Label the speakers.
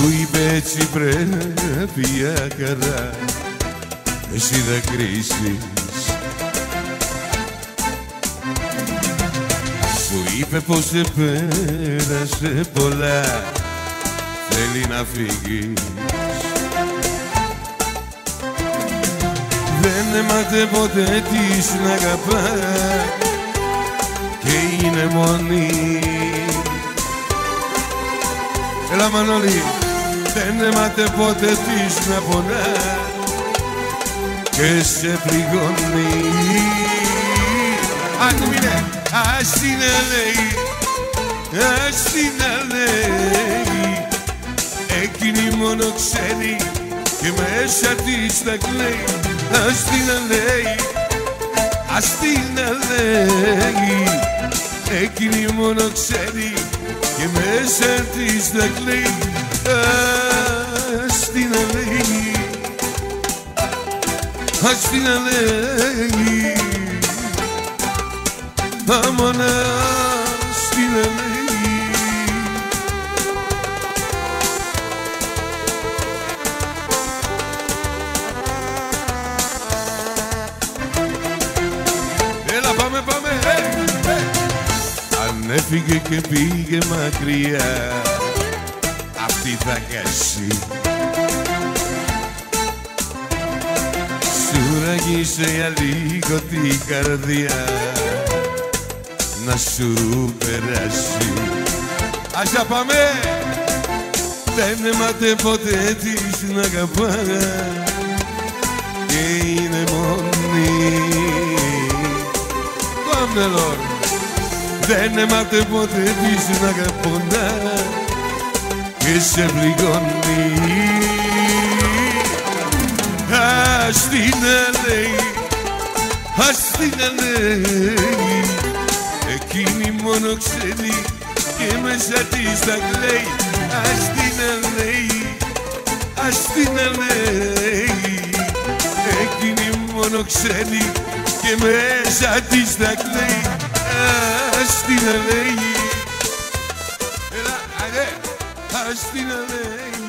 Speaker 1: Του είπε έτσι πρέπει ακαρά, εσύ θα κρίσεις. Σου είπε πως σε πέρασε πολλά, θέλει να φύγεις. Δεν έμαθε ποτέ της να αγαπάει και είναι μόνη. Έλα Μανώλη. Δεν έμαθε ποτέ της να πονά και σε πληγώνει. Άκουμινε, ας την λέει, ας την λέει, εκείνη μόνο ξέρει και μέσα της τα κλαίει. Ας την λέει, ας την λέει, εκείνη μόνο ξέρει και μέσα της τα κλαίει. Ας την λέει, ας την λέει, αμόνα ας την λέει. Έλα πάμε, πάμε, αν έφυγε και πήγε μακριά, αυτή θα καίσει. Σου ράγισε για λίγο την καρδιά να σου περάσει. Ας τα πάμε! Δεν έμαθε ποτέ της να αγαπά και είναι μόνη. Πάμε Λόρ! Δεν έμαθε ποτέ της να αγαπώνα και σε πληγώνει. Ας την λέει, ας την λέει, εκείνη μόνο ξέρει και μέσα της τα κλαίει. Ας την λέει, ας την λέει, εκείνη μόνο ξέρει και μέσα της τα κλαίει. Ας την λέει, έλα, ας την λέει.